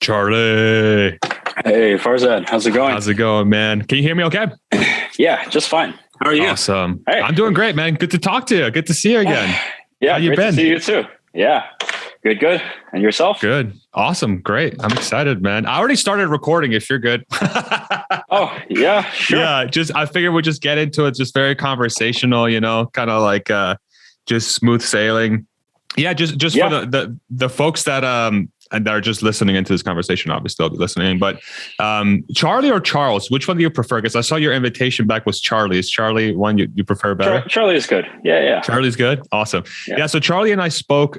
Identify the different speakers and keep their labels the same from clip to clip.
Speaker 1: Charlie.
Speaker 2: Hey, Farzad. How's it going?
Speaker 1: How's it going, man? Can you hear me okay?
Speaker 2: Yeah, just fine. How are you?
Speaker 1: Awesome.
Speaker 2: Hey.
Speaker 1: I'm doing great, man. Good to talk to you. Good to see you again.
Speaker 2: Yeah,
Speaker 1: How you
Speaker 2: great
Speaker 1: been?
Speaker 2: to see you too. Yeah, good. And yourself?
Speaker 1: Good. Awesome. Great. I'm excited, man. I already started recording if you're good.
Speaker 2: Oh, yeah, sure.
Speaker 1: Yeah, I figured we'd just get into it. Just very conversational, kind of like just smooth sailing. Yeah, just for the folks that are just listening into this conversation, obviously they'll be listening. But Charlie or Charles, which one do you prefer? Because I saw your invitation back was Charlie. Is Charlie one you prefer better?
Speaker 2: Charlie is good. Yeah.
Speaker 1: Charlie's good. Awesome. Yeah. So Charlie and I spoke.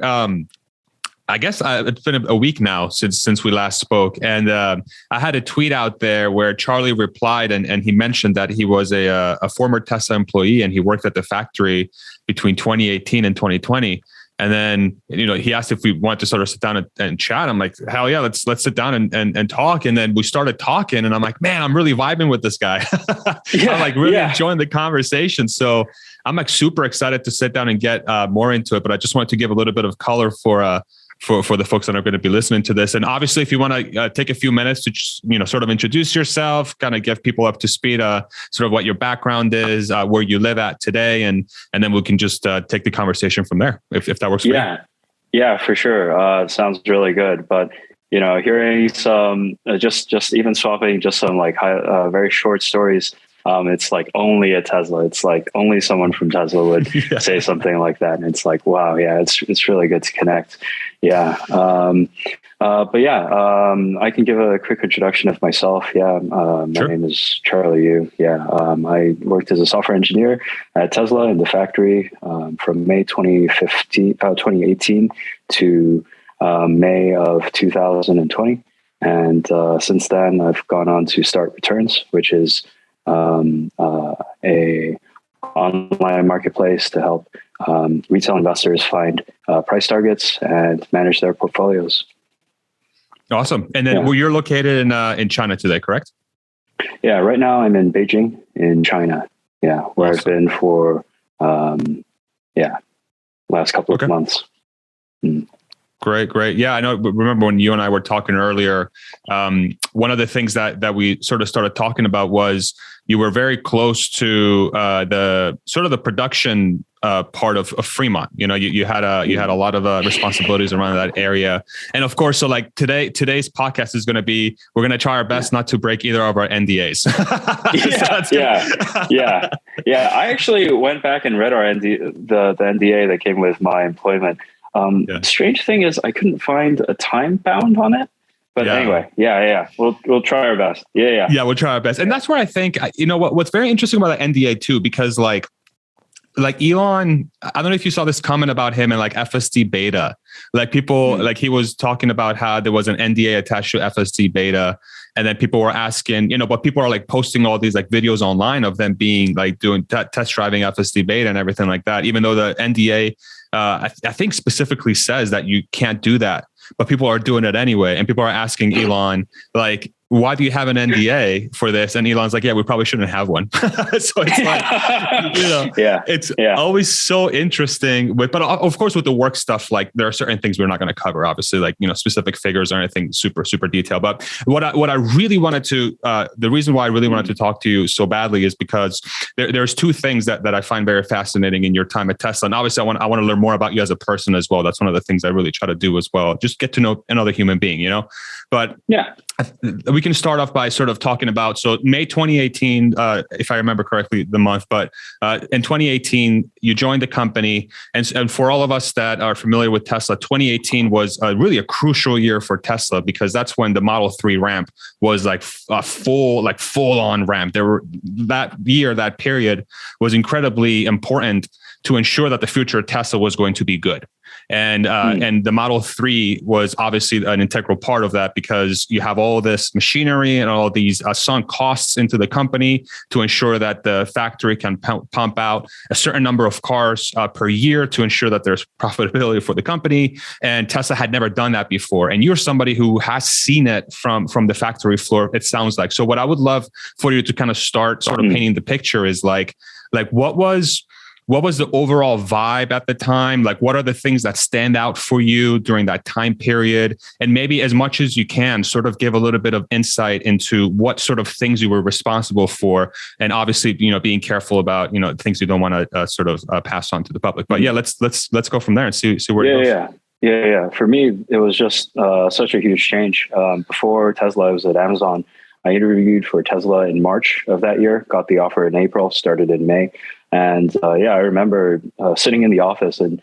Speaker 1: I guess it's been a week now since we last spoke, and I had a tweet out there where Charlie replied, and he mentioned that he was a former Tesla employee and he worked at the factory between 2018 and 2020. And then, he asked if we wanted to sort of sit down and chat. I'm like, hell yeah, let's sit down and talk. And then we started talking and I'm like, man, I'm really vibing with this guy. I'm like really enjoying the conversation. So I'm like super excited to sit down and get more into it. But I just wanted to give a little bit of color for the folks that are going to be listening to this. And obviously, if you want to take a few minutes to just, sort of introduce yourself, kind of give people up to speed, sort of what your background is, where you live at today, and then we can just take the conversation from there, if that works for you.
Speaker 2: Yeah, for sure. Sounds really good. But, hearing some, just even swapping just some like very short stories. It's like only a Tesla. It's like only someone from Tesla would say something like that. And it's like, wow, yeah, it's really good to connect. Yeah. I can give a quick introduction of myself. Yeah. My name is Charlie Yu. Yeah. I worked as a software engineer at Tesla in the factory, from May 2018 to, May of 2020. And, since then I've gone on to start Returns, which is, a online marketplace to help retail investors find price targets and manage their portfolios.
Speaker 1: Awesome. And then you're located in China today, correct?
Speaker 2: Yeah, right now I'm in Beijing in China. Yeah, where I've been for last couple of months.
Speaker 1: Great. Yeah, I know. Remember when you and I were talking earlier, one of the things that we sort of started talking about was you were very close to the production part of Fremont. You had a lot of responsibilities around that area, and of course, so like today's podcast is going to be, we're going to try our best not to break either of our NDAs. Yeah. I actually went back and read our the NDA that came with my employment. Strange thing is I couldn't find a time bound on it, but anyway, we'll try our best. Yeah, we'll try our best. And that's where I think, what's very interesting about the NDA too, because like Elon, I don't know if you saw this comment about him and like FSD beta, like people, like he was talking about how there was an NDA attached to FSD beta. And then people were asking, but people are like posting all these like videos online of them being like doing test driving FSD beta and everything like that, even though the NDA, I think specifically says that you can't do that, but people are doing it anyway. And people are asking Elon, like, why do you have an NDA for this? And Elon's like, yeah, we probably shouldn't have one. So it's like, it's always so interesting. But of course, with the work stuff, like there are certain things we're not going to cover, obviously, like, specific figures or anything super, super detailed. But what I really wanted to, the reason why I really wanted to talk to you so badly is because there's two things that I find very fascinating in your time at Tesla. And obviously I want to learn more about you as a person as well. That's one of the things I really try to do as well. Just get to know another human being, but we can start off by sort of talking about, so May 2018, if I remember correctly, the month, but in 2018, you joined the company. And for all of us that are familiar with Tesla, 2018 was really a crucial year for Tesla because that's when the Model 3 ramp was like a full on ramp. That period was incredibly important to ensure that the future of Tesla was going to be good. And the Model 3 was obviously an integral part of that because you have all this machinery and all these sunk costs into the company to ensure that the factory can pump out a certain number of cars per year to ensure that there's profitability for the company. And Tesla had never done that before. And you're somebody who has seen it from the factory floor, it sounds like. So what I would love for you to kind of start sort of painting the picture is like what was
Speaker 3: what was the overall vibe at the time? Like, what are the things that stand out for you during that time period? And maybe as much as you can, sort of give a little bit of insight into what sort of things you were responsible for. And obviously, being careful about, things you don't want to sort of pass on to the public. But yeah, let's go from there and see where it goes.
Speaker 2: Yeah. For me, it was just such a huge change. Before Tesla, I was at Amazon. I interviewed for Tesla in March of that year, got the offer in April, started in May. And I remember sitting in the office and,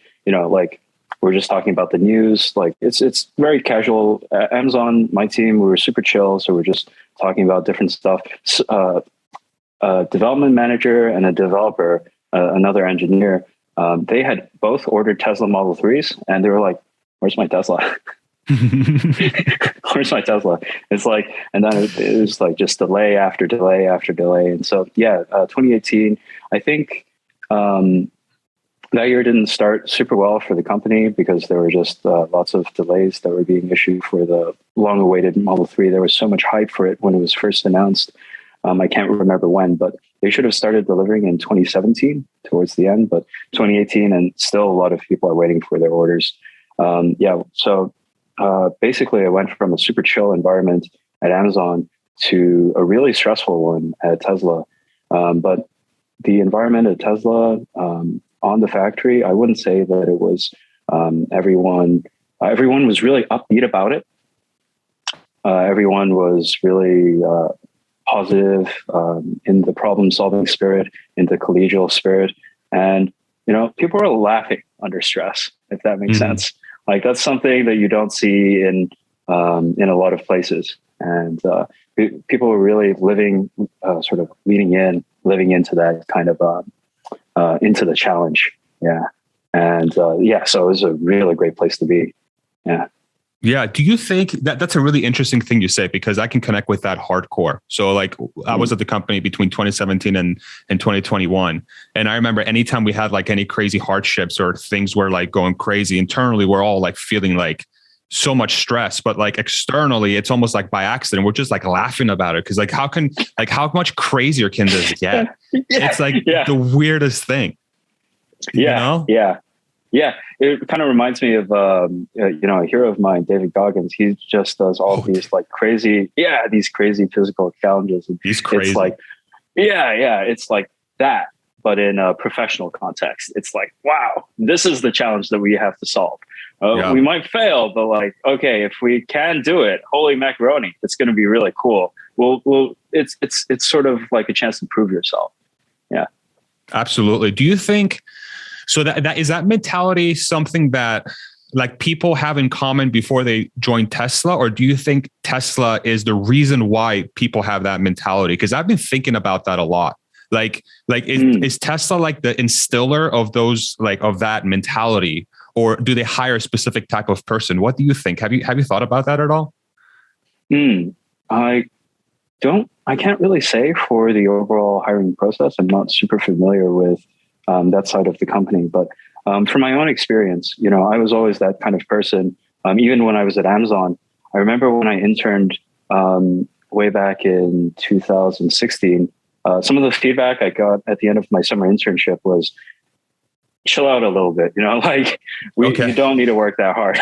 Speaker 2: we're just talking about the news. Like it's very casual. Amazon, my team, we were super chill. So we're just talking about different stuff. A development manager and a developer, another engineer, they had both ordered Tesla Model 3s and they were like, where's my Tesla? Where's my Tesla? It's like, and then it was like just delay after delay after delay. And so, 2018, I think that year didn't start super well for the company because there were just lots of delays that were being issued for the long awaited Model 3. There was so much hype for it when it was first announced. I can't remember when, but they should have started delivering in 2017 towards the end, but 2018, and still a lot of people are waiting for their orders. So basically I went from a super chill environment at Amazon to a really stressful one at Tesla. But the environment at Tesla on the factory, I wouldn't say that it was everyone was really upbeat about it. Everyone was really positive in the problem solving spirit, in the collegial spirit. And, people were laughing under stress, if that makes sense. Like that's something that you don't see in a lot of places. And people were really living, sort of living into that kind of, into the challenge. Yeah. And so it was a really great place to be. Yeah.
Speaker 3: Yeah. Do you think that's a really interesting thing you say, because I can connect with that hardcore. So like I was at the company between 2017 and 2021. And I remember anytime we had like any crazy hardships or things were like going crazy internally, we're all like feeling like so much stress, but like externally, it's almost like by accident. We're just like laughing about it. Cause like, how much crazier can this get? It's like the weirdest thing.
Speaker 2: Yeah. It kind of reminds me of, a hero of mine, David Goggins. He just does all these like these crazy physical challenges. And
Speaker 3: he's crazy.
Speaker 2: It's like, it's like that, but in a professional context. It's like, wow, this is the challenge that we have to solve. We might fail, but like, okay, if we can do it, holy macaroni, it's going to be really cool. It's sort of like a chance to prove yourself. Yeah,
Speaker 3: absolutely. Do you think? So that is that mentality something that like people have in common before they join Tesla, or do you think Tesla is the reason why people have that mentality? Because I've been thinking about that a lot. Is Tesla like the instiller of those of that mentality, or do they hire a specific type of person? What do you think? Have you thought about that at all?
Speaker 2: I can't really say for the overall hiring process. I'm not super familiar with that side of the company. But from my own experience, I was always that kind of person. Even when I was at Amazon, I remember when I interned way back in 2016, some of the feedback I got at the end of my summer internship was, chill out a little bit, you don't need to work that hard,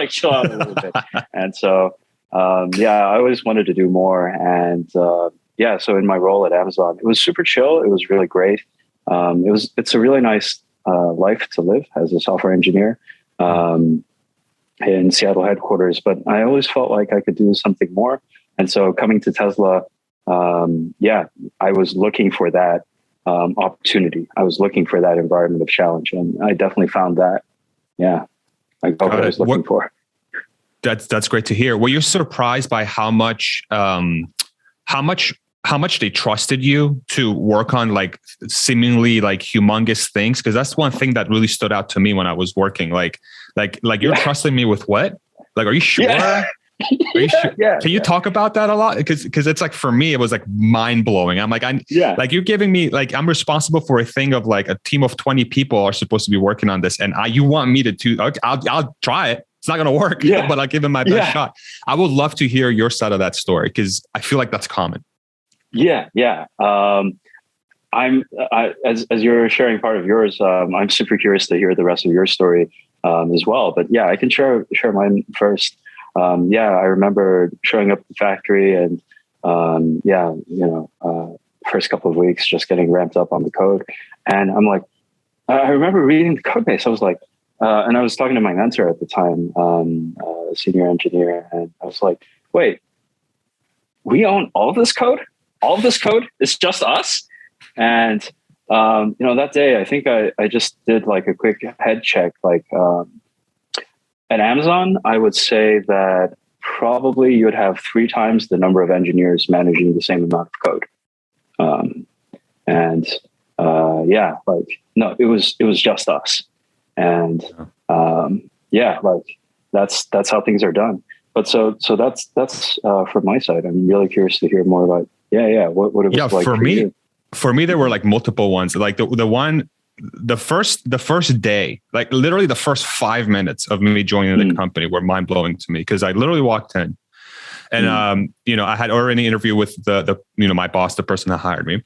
Speaker 2: chill out a little bit. And so, I always wanted to do more. And so in my role at Amazon, it was super chill. It was really great. It's a really nice life to live as a software engineer in Seattle headquarters, but I always felt like I could do something more. And so coming to Tesla, I was looking for that opportunity. I was looking for that environment of challenge, and I definitely found that. Yeah, I got what I was looking for.
Speaker 3: That's great to hear. Were you surprised by how much they trusted you to work on like seemingly like humongous things? Because that's one thing that really stood out to me when I was working. Like you're trusting me with what? Like, are you sure? Are you sure? Can you talk about that a lot? Because it's like, for me, it was like mind blowing. I'm like, like you're giving me like, I'm responsible for a thing of like a team of 20 people are supposed to be working on this. And you want me to do, I'll try it. It's not going to work, but I'll give it my best shot. I would love to hear your side of that story, because I feel like that's common.
Speaker 2: as you're sharing part of yours, I'm super curious to hear the rest of your story as well. But yeah, I can share mine first. I remember showing up at the factory and first couple of weeks just getting ramped up on the code, and I'm like, I remember reading the code base. I was like, and I was talking to my mentor at the time, senior engineer, and I was like, wait, we own all of this code? All of this code is just us? And, that day, I think I just did like a quick head check. Like at Amazon, I would say that probably you would have 3 times the number of engineers managing the same amount of code. No, it was just us. And that's how things are done. But so that's from my side. I'm really curious to hear more about what it was like for
Speaker 3: me.
Speaker 2: you.
Speaker 3: For me, there were like multiple ones. Like the first day, like literally the first 5 minutes of me joining the company were mind blowing to me, because I literally walked in. And, I had already interviewed with the my boss, the person that hired me,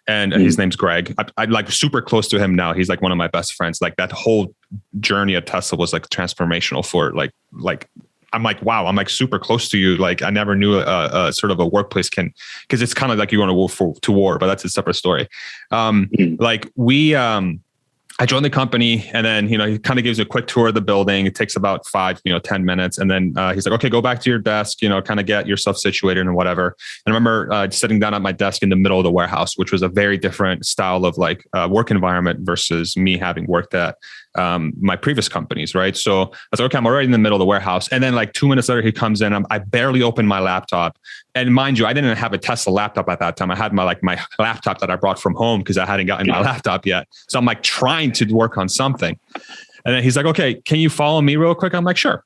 Speaker 3: and his name's Greg. I'm like super close to him now. He's like one of my best friends. Like that whole journey at Tesla was like transformational for like, I'm like, wow, I'm like super close to you. Like I never knew a sort of a workplace because it's kind of like you're going to war, but that's a separate story. I joined the company, and then, he kind of gives a quick tour of the building. It takes about 10 minutes. And then he's like, okay, go back to your desk, kind of get yourself situated and whatever. And I remember sitting down at my desk in the middle of the warehouse, which was a very different style of like work environment versus me having worked at my previous companies. Right. So I was like, okay, I'm already in the middle of the warehouse. And then like 2 minutes later, he comes in, I barely opened my laptop. And mind you, I didn't have a Tesla laptop at that time. I had my laptop that I brought from home because I hadn't gotten my laptop yet. So I'm like trying to work on something. And then he's like, okay, can you follow me real quick? I'm like, sure.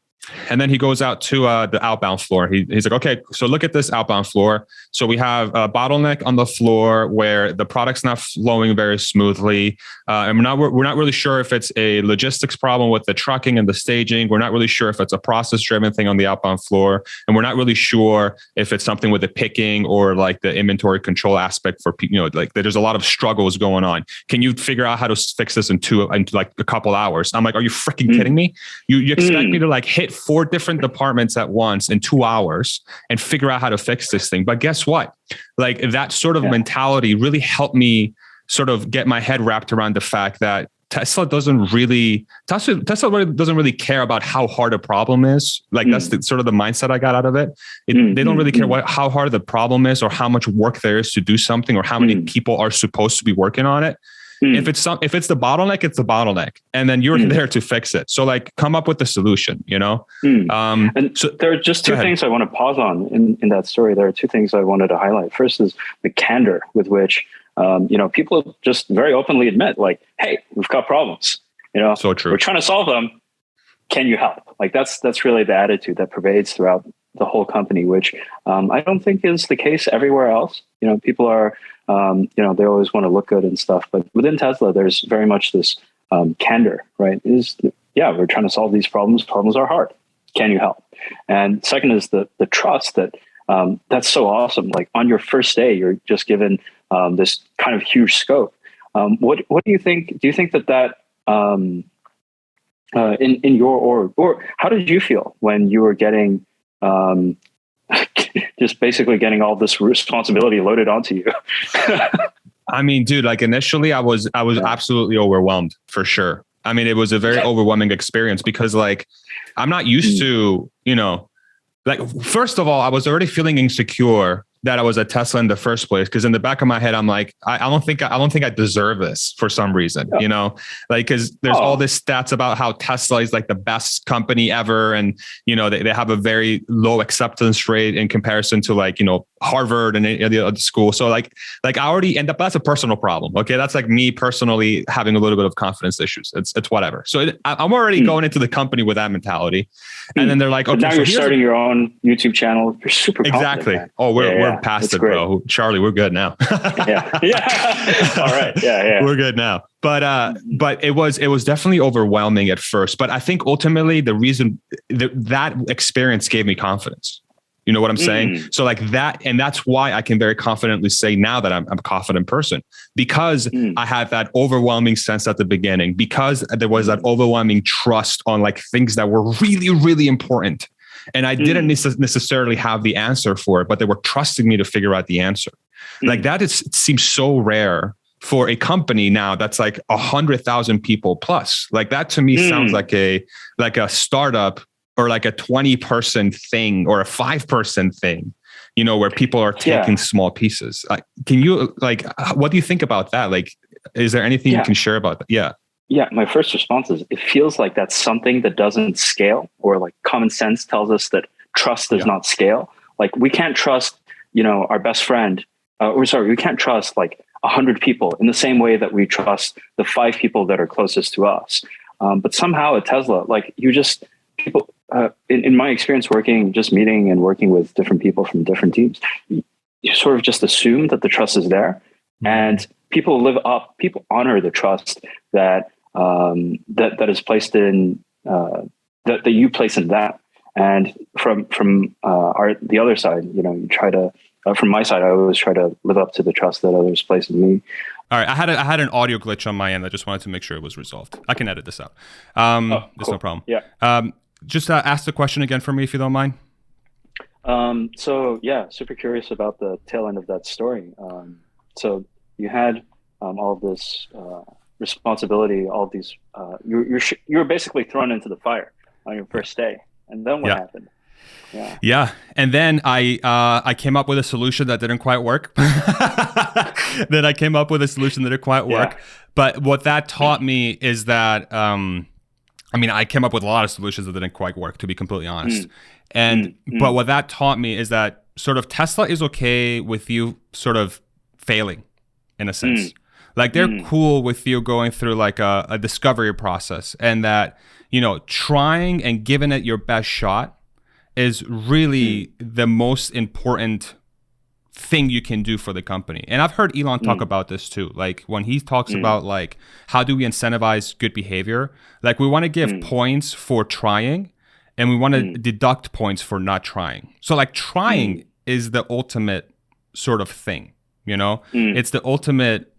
Speaker 3: And then he goes out to the outbound floor. He's like, okay, so look at this outbound floor. So we have a bottleneck on the floor where the product's not flowing very smoothly. And we're not really sure if it's a logistics problem with the trucking and the staging. We're not really sure if it's a process-driven thing on the outbound floor. And we're not really sure if it's something with the picking or like the inventory control aspect for, like there's a lot of struggles going on. Can you figure out how to fix this in like a couple hours? I'm like, are you freaking kidding me? You expect me to like hit 4 different departments at once in 2 hours and figure out how to fix this thing? But guess what? Like that sort of mentality really helped me sort of get my head wrapped around the fact that Tesla really doesn't really care about how hard a problem is. Like that's sort of the mindset I got out of it. They don't really care how hard the problem is or how much work there is to do something or how many people are supposed to be working on it. If it's the bottleneck, it's the bottleneck, and then you're there to fix it. So like, come up with the solution,
Speaker 2: And so there are just 2 things I want to pause on in that story. There are 2 things I wanted to highlight. First is the candor with which, people just very openly admit like, hey, we've got problems,
Speaker 3: so true.
Speaker 2: We're trying to solve them. Can you help? Like that's really the attitude that pervades throughout the whole company, which I don't think is the case everywhere else. People are, they always want to look good and stuff, but within Tesla, there's very much this candor, right? We're trying to solve these problems. Problems are hard. Can you help? And second is the trust that that's so awesome. Like on your first day, you're just given this kind of huge scope. What do you think? Do you think that in your org, or how did you feel when you were getting just basically getting all this responsibility loaded onto you?
Speaker 3: I mean, dude, like initially I was absolutely overwhelmed for sure. I mean, it was a very overwhelming experience because like, I'm not used to, like, first of all, I was already feeling insecure that I was at Tesla in the first place. Cause in the back of my head, I'm like, I don't think I deserve this for some reason, like, cause there's all this stats about how Tesla is like the best company ever. And, they have a very low acceptance rate in comparison to like, Harvard and any other school. So like I already end up, that's a personal problem. Okay. That's like me personally having a little bit of confidence issues. It's whatever. So I'm already going into the company with that mentality. And then they're like, okay,
Speaker 2: but now you're starting your own YouTube channel. You're super
Speaker 3: exactly.
Speaker 2: Man.
Speaker 3: Oh, we're past it, great. Bro. Charlie, we're good now.
Speaker 2: Yeah. All right. Yeah.
Speaker 3: We're good now. But it was definitely overwhelming at first. But I think ultimately the reason that experience gave me confidence. You know what I'm saying? So like that, and that's why I can very confidently say now that I'm a confident person, because I had that overwhelming sense at the beginning, because there was that overwhelming trust on like things that were really, really important. And I didn't necessarily have the answer for it, but they were trusting me to figure out the answer. Like that it seems so rare for a company now that's like 100,000 people plus. Like that to me sounds like a startup, or like a 20-person thing or a 5-person thing, you know, where people are taking small pieces. Can you what do you think about that? Like, is there anything you can share about that?
Speaker 2: Yeah. My first response is it feels like that's something that doesn't scale, or like common sense tells us that trust does not scale. Like we can't trust, you know, our best friend, we can't trust like 100 people in the same way that we trust the 5 people that are closest to us. But somehow at Tesla, like people, in my experience meeting and working with different people from different teams, you sort of just assume that the trust is there, and people honor the trust that is placed in that you place in that. And from the other side, you know, you try to from my side, I always try to live up to the trust that others place in me.
Speaker 3: All right, I had an audio glitch on my end. I just wanted to make sure it was resolved. I can edit this out. There's no problem.
Speaker 2: Yeah.
Speaker 3: Just ask the question again for me if you don't mind.
Speaker 2: So yeah, super curious about the tail end of that story. So you had all of this responsibility, all of these. You were basically thrown into the fire on your first day, and then what happened?
Speaker 3: Yeah, and then I came up with a solution that didn't quite work. But what that taught me is that. I mean, I came up with a lot of solutions that didn't quite work, to be completely honest. But what that taught me is that sort of Tesla is okay with you sort of failing, in a sense. Like they're cool with you going through like a discovery process, and that, you know, trying and giving it your best shot is really the most important thing you can do for the company. And I've heard Elon talk about this too. Like when he talks about like, how do we incentivize good behavior? Like we want to give points for trying, and we want to deduct points for not trying. So like trying is the ultimate sort of thing, you know? It's the ultimate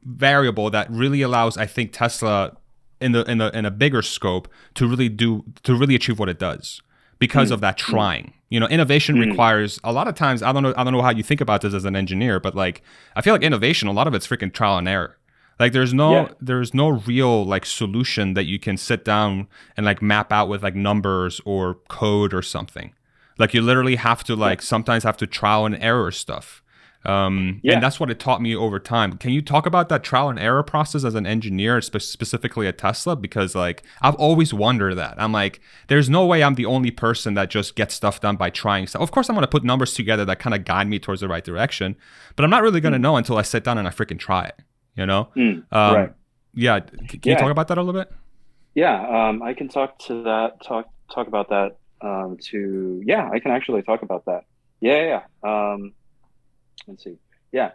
Speaker 3: variable that really allows, I think, Tesla in a bigger scope to really achieve what it does. Because of that trying, you know, innovation requires a lot of times. I don't know how you think about this as an engineer, but like I feel like innovation, a lot of it's freaking trial and error. Like there's no real like solution that you can sit down and like map out with like numbers or code or something. Like you literally have to sometimes have to trial and error stuff. And that's what it taught me over time. Can you talk about that trial and error process as an engineer, specifically at Tesla? Because like I've always wondered that. I'm like, there's no way I'm the only person that just gets stuff done by trying stuff. Of course, I'm going to put numbers together that kind of guide me towards the right direction, but I'm not really going to know until I sit down and I freaking try it. You know?
Speaker 2: Right.
Speaker 3: Yeah. Can you talk about that a little bit?
Speaker 2: Yeah. I can talk to that. Talk about that. I can actually talk about that. Yeah. Let's see. Yeah.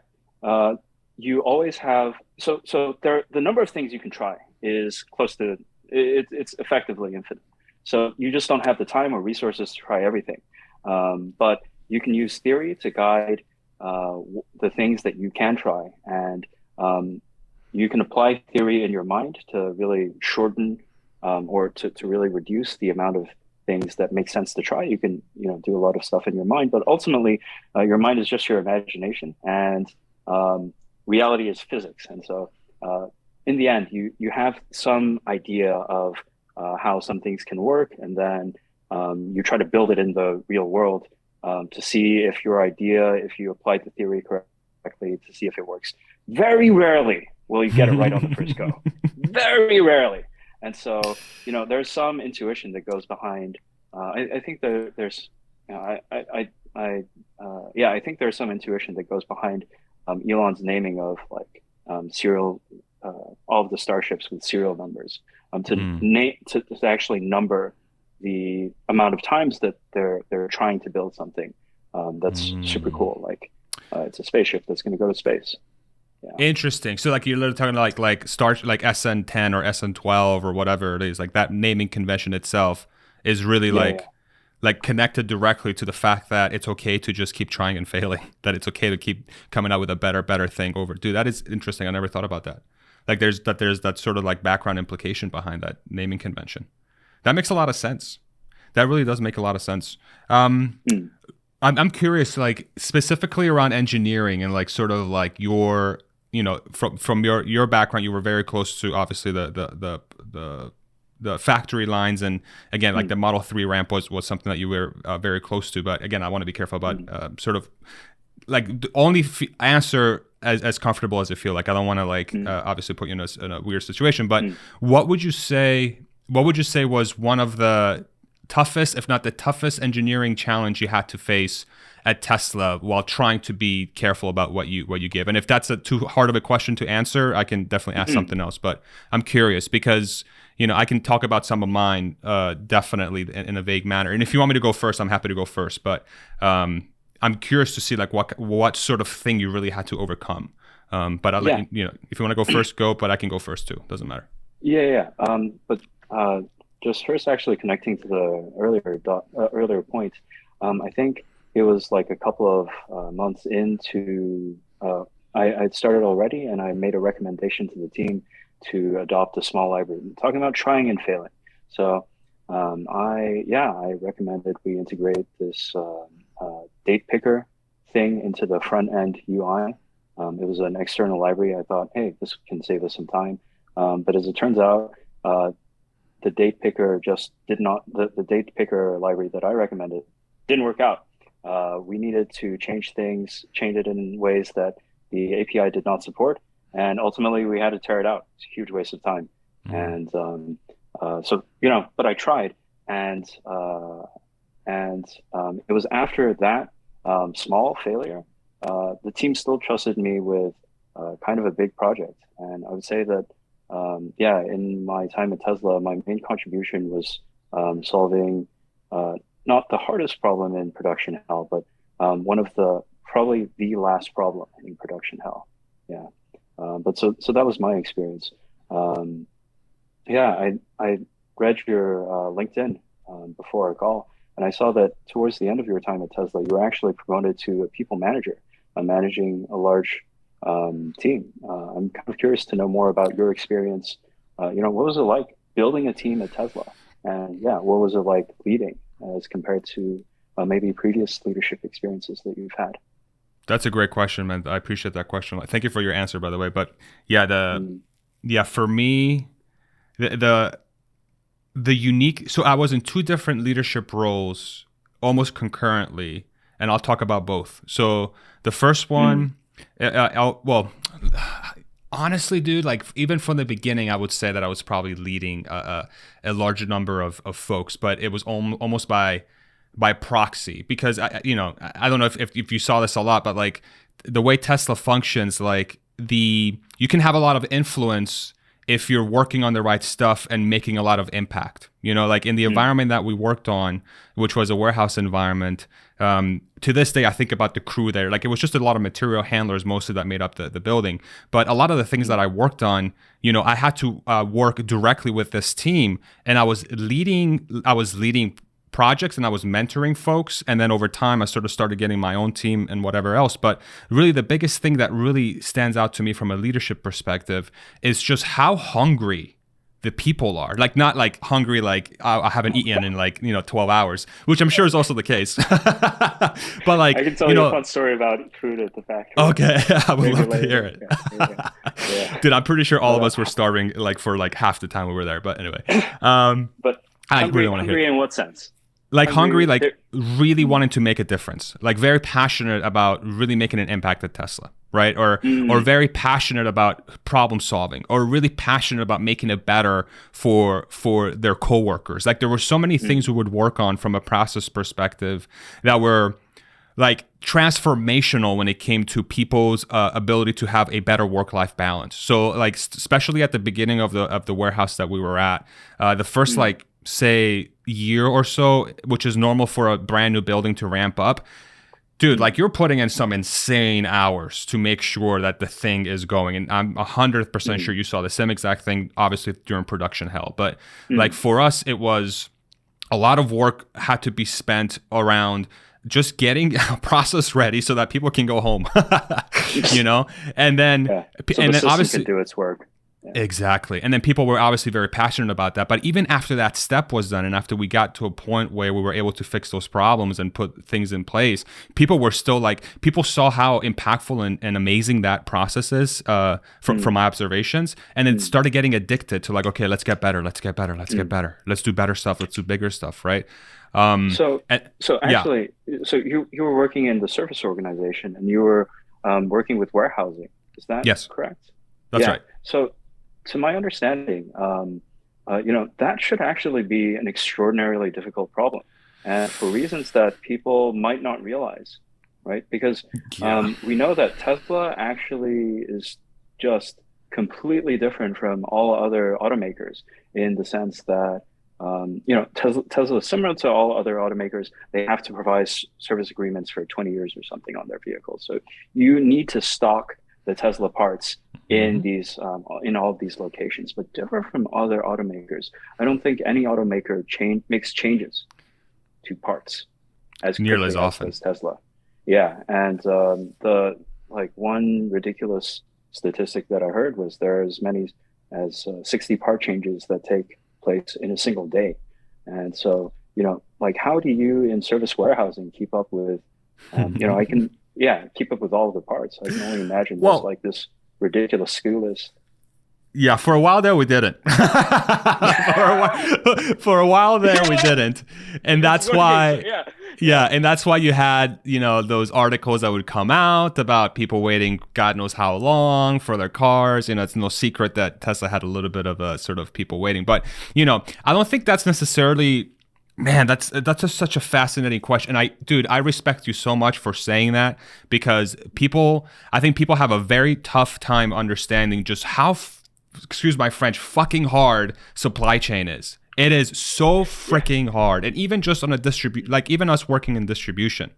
Speaker 2: You always have, so the number of things you can try is close to, it's effectively infinite. So you just don't have the time or resources to try everything. But you can use theory to guide the things that you can try. And you can apply theory in your mind to really shorten or to really reduce the amount of things that make sense to try. You can, you know, do a lot of stuff in your mind, but ultimately your mind is just your imagination, and reality is physics. And so in the end, you have some idea of how some things can work, and then you try to build it in the real world to see if your idea, if you applied the theory correctly, to see if it works. Very rarely will you get it right on the first go. Very rarely. And so, you know, there's some intuition that goes behind. I think there's, you know, I think there's some intuition that goes behind Elon's naming of like serial, all of the starships with serial numbers, to actually number the amount of times that they're trying to build something that's super cool. Like it's a spaceship that's going to go to space. Yeah.
Speaker 3: Interesting. So like you're literally talking like star like SN10 or SN12 or whatever it is. Like that naming convention itself is really like connected directly to the fact that it's okay to just keep trying and failing, that it's okay to keep coming out with a better thing over. Dude, that is interesting. I never thought about that. Like there's that sort of like background implication behind that naming convention. That makes a lot of sense. That really does make a lot of sense. I'm curious, like specifically around engineering and like sort of like your, you know, from your background, you were very close to obviously the factory lines, and again, like the Model 3 ramp was something that you were very close to. But again, I want to be careful about sort of like only answer as comfortable as you feel. Like I don't want to like obviously put you in a weird situation. But what would you say? What would you say was one of the toughest, if not the toughest, engineering challenge you had to face at Tesla while trying to be careful about what you give? And if that's too hard of a question to answer, I can definitely ask something else. But I'm curious because, you know, I can talk about some of mine definitely in a vague manner. And if you want me to go first, I'm happy to go first. But I'm curious to see like what sort of thing you really had to overcome. But I'll let you know, if you want to go first, go. But I can go first too. Doesn't matter.
Speaker 2: Yeah. But just first, actually connecting to the earlier point, I think it was like a couple of months into, I'd started already, and I made a recommendation to the team to adopt a small library. I'm talking about trying and failing. So I recommended we integrate this date picker thing into the front end UI. It was an external library. I thought, hey, this can save us some time. But as it turns out, the date picker just did not, the date picker library that I recommended didn't work out. We needed to change it in ways that the API did not support. And ultimately we had to tear it out. It's a huge waste of time. And so, you know, but I tried. And it was after that small failure, the team still trusted me with kind of a big project. And I would say that, in my time at Tesla, my main contribution was solving not the hardest problem in production hell, but one of probably the last problem in production hell. Yeah. But so that was my experience. I read your LinkedIn before our call, and I saw that towards the end of your time at Tesla, you were actually promoted to a people manager, managing a large team. I'm kind of curious to know more about your experience. What was it like building a team at Tesla? And what was it like leading as compared to maybe previous leadership experiences that you've had?
Speaker 3: That's a great question, man. I appreciate that question. Thank you for your answer, by the way. But for me, the unique. So I was in two different leadership roles almost concurrently, and I'll talk about both. So the first one, honestly, dude, like even from the beginning, I would say that I was probably leading a larger number of folks, but it was almost by proxy, because I don't know if you saw this a lot, but like the way Tesla functions, like you can have a lot of influence if you're working on the right stuff and making a lot of impact. Like in the environment that we worked on, which was a warehouse environment, to this day, I think about the crew there. Like it was just a lot of material handlers mostly that made up the building. But a lot of the things that I worked on, I had to work directly with this team, and I was leading projects and I was mentoring folks. And then over time, I sort of started getting my own team and whatever else. But really the biggest thing that really stands out to me from a leadership perspective is just how hungry the people are. Like not like hungry, like I haven't eaten in 12 hours, which I'm sure is also the case. But like,
Speaker 2: I can tell you a fun story about food at the factory.
Speaker 3: Okay. I would love to hear it. Yeah. Dude, I'm pretty sure all of us were starving like for like half the time we were there. But anyway,
Speaker 2: but
Speaker 3: I really want to hear it.
Speaker 2: Hungry in what sense?
Speaker 3: Like hungry, like really wanting to make a difference, like very passionate about really making an impact at Tesla, right? Or very passionate about problem solving, or really passionate about making it better for their coworkers. Like there were so many things we would work on from a process perspective that were like transformational when it came to people's ability to have a better work-life balance. So like especially at the beginning of the warehouse that we were at, the first say year or so, which is normal for a brand new building to ramp up, dude, like you're putting in some insane hours to make sure that the thing is going. And I'm 100% sure you saw the same exact thing, obviously during production hell. But like for us, it was a lot of work had to be spent around just getting a process ready so that people can go home, you know, and then,
Speaker 2: so
Speaker 3: and
Speaker 2: the
Speaker 3: then obviously
Speaker 2: can do its work. Yeah.
Speaker 3: Exactly. And then people were obviously very passionate about that. But even after that step was done and after we got to a point where we were able to fix those problems and put things in place, people were still like, people saw how impactful and amazing that process is from my observations. And then started getting addicted to like, okay, let's get better. Let's get better. Let's get better. Let's do better stuff. Let's do bigger stuff. Right.
Speaker 2: So you were working in the service organization and you were working with warehousing. Is that correct?
Speaker 3: That's right.
Speaker 2: So to my understanding, that should actually be an extraordinarily difficult problem, and for reasons that people might not realize, right? Because we know that Tesla actually is just completely different from all other automakers in the sense that, Tesla is similar to all other automakers. They have to provide service agreements for 20 years or something on their vehicles. So you need to stock the Tesla parts in these in all of these locations, but different from other automakers. I don't think any automaker makes changes to parts as
Speaker 3: nearly as often
Speaker 2: as Tesla. Yeah, and the one ridiculous statistic that I heard was there are as many as 60 part changes that take place in a single day, and so how do you in service warehousing keep up with? I can. Yeah, keep up with all of the parts. I can only imagine there's like this ridiculous SKU list.
Speaker 3: Yeah, for a while there we didn't. for a while there we didn't, and that's why. Yeah, and that's why you had those articles that would come out about people waiting God knows how long for their cars. It's no secret that Tesla had a little bit of a sort of people waiting, but I don't think that's necessarily. Man, that's just such a fascinating question. And I respect you so much for saying that because I think people have a very tough time understanding just how, excuse my French, fucking hard supply chain is. It is so freaking hard. And even just on a even us working in distribution,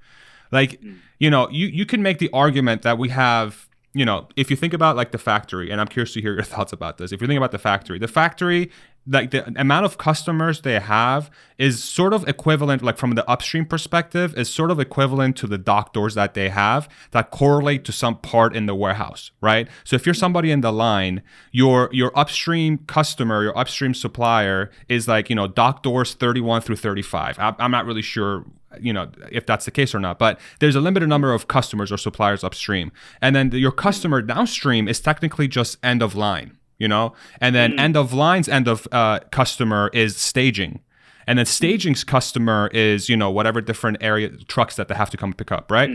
Speaker 3: you can make the argument that we have, if you think about like the factory, and I'm curious to hear your thoughts about this. If you think about the factory, like the amount of customers they have is sort of equivalent, like from the upstream perspective, is sort of equivalent to the dock doors that they have that correlate to some part in the warehouse, right? So if you're somebody in the line, your upstream customer, your upstream supplier is like, dock doors 31 through 35. I'm not really sure if that's the case or not, but there's a limited number of customers or suppliers upstream. And then your customer downstream is technically just end of line. And then end of line's end of customer is staging. And then staging's customer is, whatever different area trucks that they have to come pick up, right?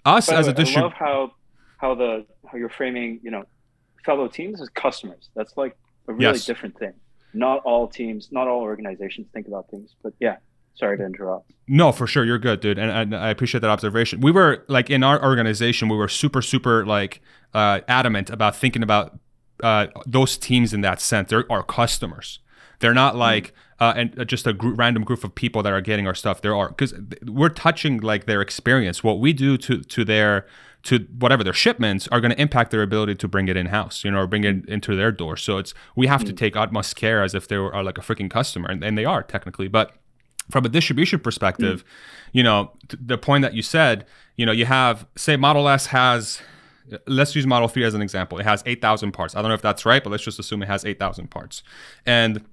Speaker 3: Us as a distributor.
Speaker 2: I love how you're framing, fellow teams as customers. That's like a really different thing. Not all teams, not all organizations think about things, but yeah. Sorry to interrupt.
Speaker 3: No, for sure. You're good, dude. And I appreciate that observation. We were like in our organization, we were super, super adamant about thinking about those teams in that sense. They're our customers. They're not like just a random group of people that are getting our stuff. There are, because we're touching like their experience. What we do to whatever their shipments are going to impact their ability to bring it in house, or bring it into their door. So we have to take utmost care as if they are like a freaking customer, and they are technically, but. From a distribution perspective, the point that you said, you have, say Model S has, let's use Model 3 as an example. It has 8,000 parts. I don't know if that's right, but let's just assume it has 8,000 parts. And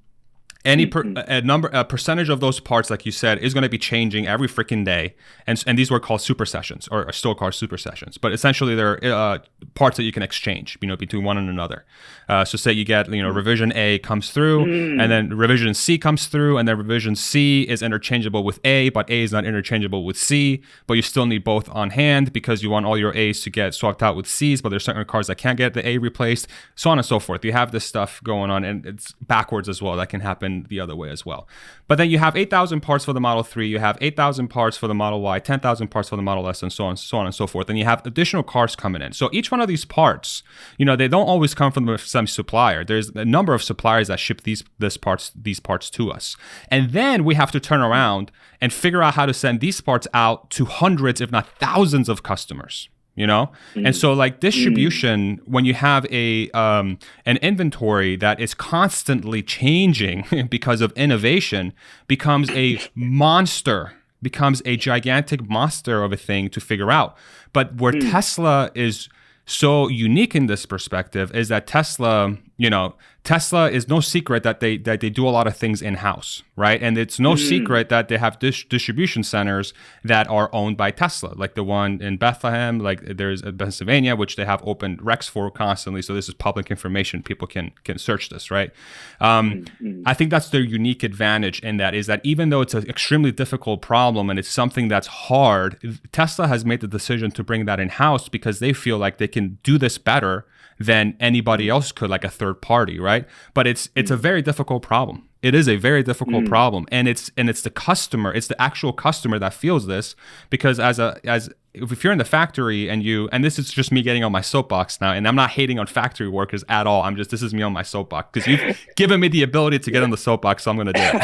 Speaker 3: any a percentage of those parts, like you said, is going to be changing every freaking day, and these were called super sessions, or still called super sessions. But essentially, they're parts that you can exchange, between one and another. So say you get, revision A comes through, and then revision C comes through, and then revision C is interchangeable with A, but A is not interchangeable with C. But you still need both on hand because you want all your A's to get swapped out with C's. But there's certain cars that can't get the A replaced, so on and so forth. You have this stuff going on, and it's backwards as well. That can happen the other way as well. But then you have 8,000 parts for the Model 3, you have 8,000 parts for the Model Y, 10,000 parts for the Model S, and so on and so forth. And you have additional cars coming in. So each one of these parts, they don't always come from the same supplier. There's a number of suppliers that ship these parts to us. And then we have to turn around and figure out how to send these parts out to hundreds, if not thousands of customers. you know? And so like distribution, when you have an inventory that is constantly changing because of innovation, becomes a monster, becomes a gigantic monster of a thing to figure out. But where Tesla is so unique in this perspective is that Tesla is no secret that they do a lot of things in-house, right? And it's no secret that they have distribution centers that are owned by Tesla, like the one in Bethlehem, like there's in Pennsylvania, which they have open recs for constantly. So this is public information. People can search this, right? I think that's their unique advantage in that, is that even though it's an extremely difficult problem and it's something that's hard, Tesla has made the decision to bring that in-house because they feel like they can do this better than anybody else could, like a third party, right? But it's a very difficult problem. It is a very difficult problem, and it's the customer, it's the actual customer that feels this, because if you're in the factory and this is just me getting on my soapbox now, and I'm not hating on factory workers at all. This is me on my soapbox because you've given me the ability to get on the soapbox, so I'm going to do it.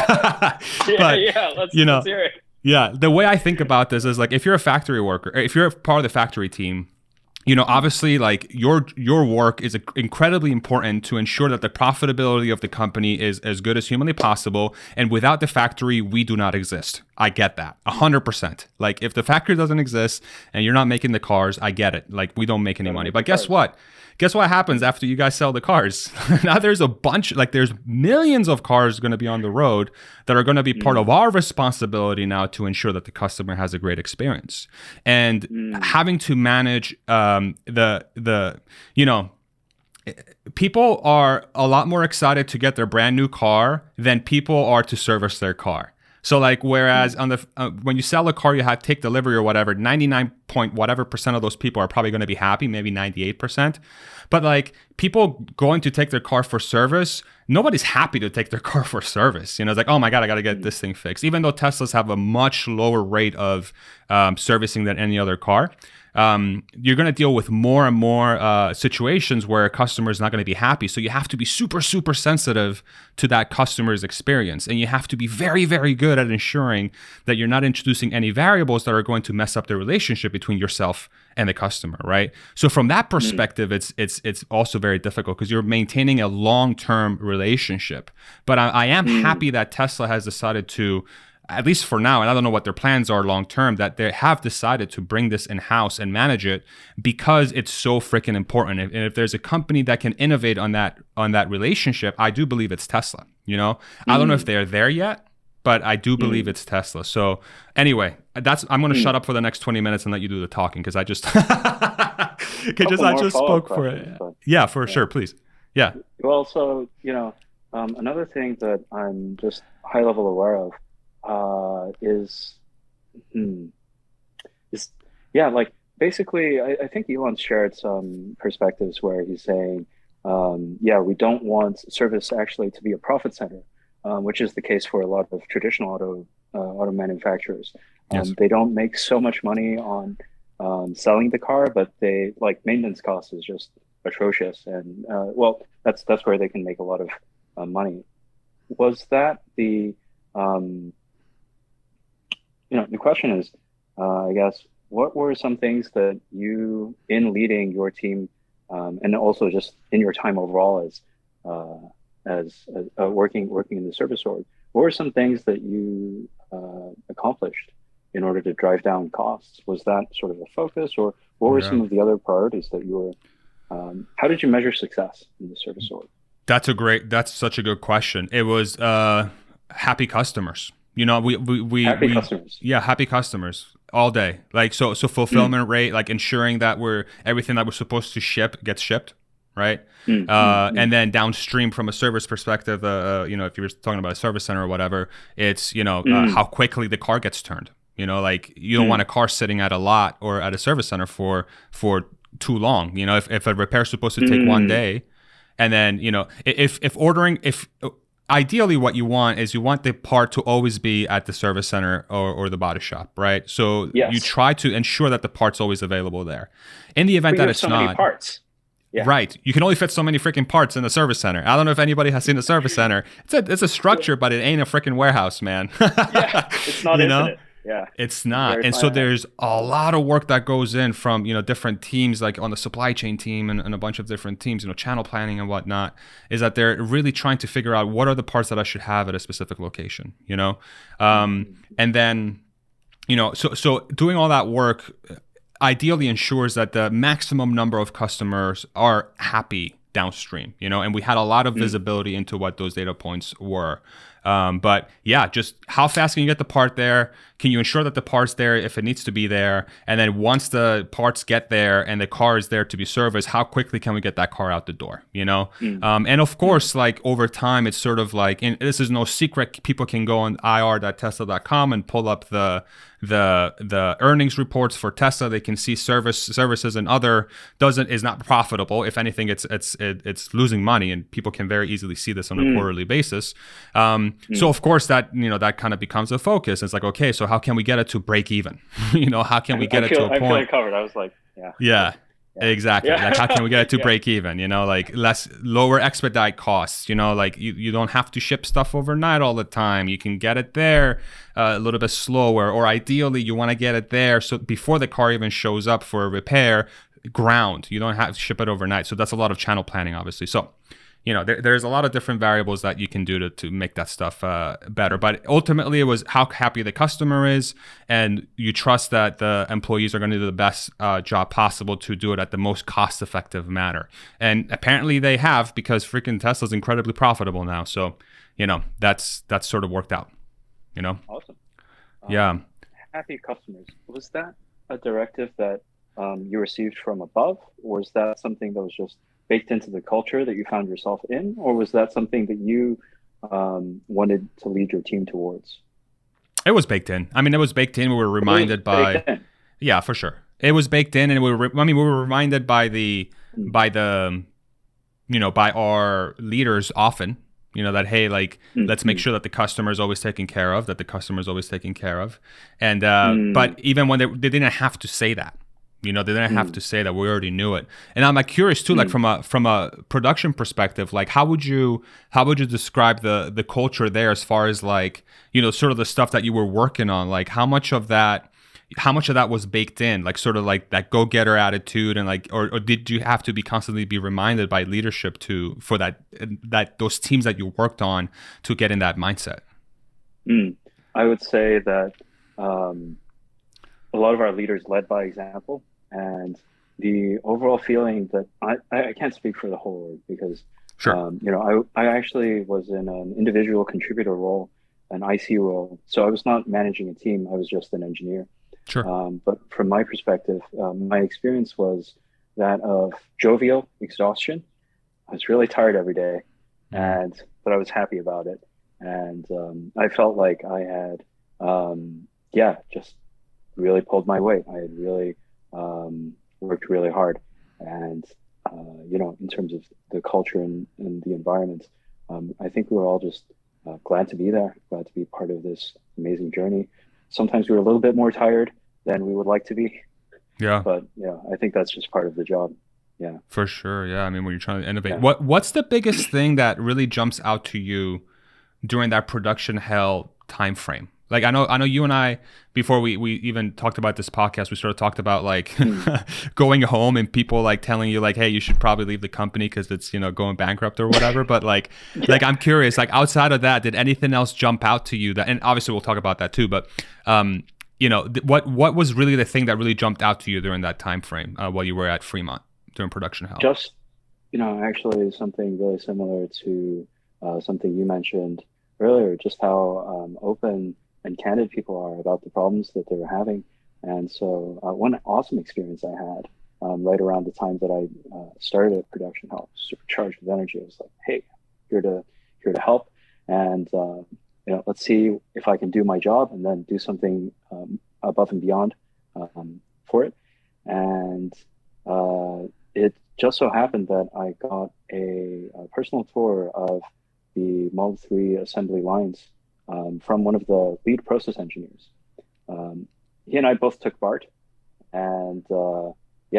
Speaker 3: Let's hear it. Yeah, the way I think about this is like, if you're a factory worker, if you're a part of the factory team, obviously, like your work is incredibly important to ensure that the profitability of the company is as good as humanly possible. And without the factory, we do not exist. I get that 100%. Like if the factory doesn't exist and you're not making the cars, I get it. Like we don't make any money. But guess what? Guess what happens after you guys sell the cars? Now there's there's millions of cars going to be on the road that are going to be part of our responsibility now to ensure that the customer has a great experience. And having to manage people are a lot more excited to get their brand new car than people are to service their car. So like, whereas on the when you sell a car, you have take delivery or whatever, 99 point whatever percent of those people are probably going to be happy, maybe 98%. But like people going to take their car for service, nobody's happy to take their car for service. It's like, oh my God, I got to get this thing fixed. Even though Teslas have a much lower rate of servicing than any other car. You're going to deal with more and more situations where a customer is not going to be happy. So you have to be super, super sensitive to that customer's experience. And you have to be very, very good at ensuring that you're not introducing any variables that are going to mess up the relationship between yourself and the customer, right? So from that perspective, it's also very difficult because you're maintaining a long-term relationship. But I am happy that Tesla has decided to, at least for now, and I don't know what their plans are long term, that they have decided to bring this in-house and manage it because it's so freaking important. And if there's a company that can innovate on that relationship, I do believe it's Tesla. I don't know if they're there yet, but I do believe it's Tesla. So anyway, I'm going to shut up for the next 20 minutes and let you do the talking because I just spoke for it. Yeah, for sure, please. Yeah.
Speaker 1: Well, so another thing that I'm just high level aware of is like basically I think Elon shared some perspectives where he's saying we don't want service actually to be a profit center, which is the case for a lot of traditional auto manufacturers.
Speaker 3: Yes.
Speaker 1: They don't make so much money on selling the car, but they like maintenance costs is just atrocious, and that's where they can make a lot of money. Was that the the question is, I guess, what were some things that you, in leading your team, and also just in your time overall as working in the service org, what were some things that you accomplished in order to drive down costs? Was that sort of a focus, or what were some of the other priorities that you were? How did you measure success in the service org?
Speaker 3: That's such a good question. It was happy customers. Happy customers. Yeah, happy customers all day. Like so fulfillment rate, like ensuring that everything that we're supposed to ship gets shipped, right? And then downstream from a service perspective, if you're talking about a service center or whatever, it's how quickly the car gets turned. Like you don't want a car sitting at a lot or at a service center for too long. If a repair is supposed to take 1 day, and then if ideally, what you want is the part to always be at the service center or the body shop, right? So you try to ensure that the part's always available there. In the event that it's not,
Speaker 1: many parts. Yeah.
Speaker 3: Right. You can only fit so many freaking parts in the service center. I don't know if anybody has seen a service center. It's a structure, but it ain't a freaking warehouse, man.
Speaker 1: It's not infinite. Yeah.
Speaker 3: It's not. And so there's a lot of work that goes in from, different teams, like on the supply chain team and a bunch of different teams, channel planning and whatnot, is that they're really trying to figure out what are the parts that I should have at a specific location, and then, so doing all that work ideally ensures that the maximum number of customers are happy downstream, and we had a lot of visibility into what those data points were. But yeah, just how fast can you get the part there? Can you ensure that the part's there if it needs to be there? And then once the parts get there and the car is there to be serviced, how quickly can we get that car out the door? And of course, like over time, it's sort of like, and this is no secret, people can go on ir.tesla.com and pull up the earnings reports for Tesla. They can see services and other is not profitable. If anything, it's losing money, and people can very easily see this on a quarterly basis. So of course that kind of becomes a focus. It's like, okay, so how can we get it to break even? How can we get it to a point?
Speaker 1: I feel covered. I was like,
Speaker 3: yeah. Exactly. Yeah. Like, how can we get it to break even? Like lower expedite costs. Like you don't have to ship stuff overnight all the time. You can get it there a little bit slower, or ideally you want to get it there so before the car even shows up for a repair, ground. You don't have to ship it overnight. So that's a lot of channel planning, obviously. So there's a lot of different variables that you can do to make that stuff better. But ultimately, it was how happy the customer is, and you trust that the employees are going to do the best job possible to do it at the most cost-effective manner. And apparently they have, because freaking Tesla's incredibly profitable now. So, that's sort of worked out,
Speaker 1: Awesome.
Speaker 3: Yeah.
Speaker 1: Happy customers. Was that a directive that you received from above, or was that something that was just baked into the culture that you found yourself in, or was that something that you wanted to lead your team towards?
Speaker 3: It was baked in. I mean, it was baked in. We were reminded yeah, for sure. It was baked in, and we were reminded by our leaders often, that, hey, like, let's make sure that the customer is always taken care of, And, but even when they didn't have to say that, they didn't have to say that. We already knew it. And I'm curious too, like from a production perspective, like how would you describe the culture there as far as like, sort of the stuff that you were working on? Like how much of that was baked in, like sort of like that go-getter attitude, and like, or did you have to constantly be reminded by leadership for that those teams that you worked on to get in that mindset?
Speaker 1: I would say that a lot of our leaders led by example, and the overall feeling that I can't speak for the whole org, because
Speaker 3: sure.
Speaker 1: I actually was in an individual contributor role, an IC role, so I was not managing a team. I was just an engineer.
Speaker 3: Sure.
Speaker 1: But from my perspective, my experience was that of jovial exhaustion. I was really tired every day, but I was happy about it, and I felt like I had just really pulled my weight. I had really worked really hard, and in terms of the culture and the environment, I think we were all just glad to be there, glad to be part of this amazing journey. Sometimes we were a little bit more tired than we would like to be.
Speaker 3: Yeah.
Speaker 1: But I think that's just part of the job. Yeah.
Speaker 3: For sure. Yeah. I mean, when you're trying to innovate, what's the biggest thing that really jumps out to you during that production hell time frame? Like I know you and I, before we even talked about this podcast, we sort of talked about like going home and people like telling you like, hey, you should probably leave the company because it's going bankrupt or whatever. But like I'm curious, like outside of that, did anything else jump out to you that? And obviously we'll talk about that too. But what was really the thing that really jumped out to you during that time frame while you were at Fremont during production hell?
Speaker 1: Just actually something really similar to something you mentioned earlier, just how open and candid people are about the problems that they were having. And so one awesome experience I had right around the time that I started at Production Help, supercharged with energy. I was like, hey, here to help. And, let's see if I can do my job and then do something above and beyond for it. And it just so happened that I got a personal tour of the Model 3 assembly lines from one of the lead process engineers. He and I both took BART, and we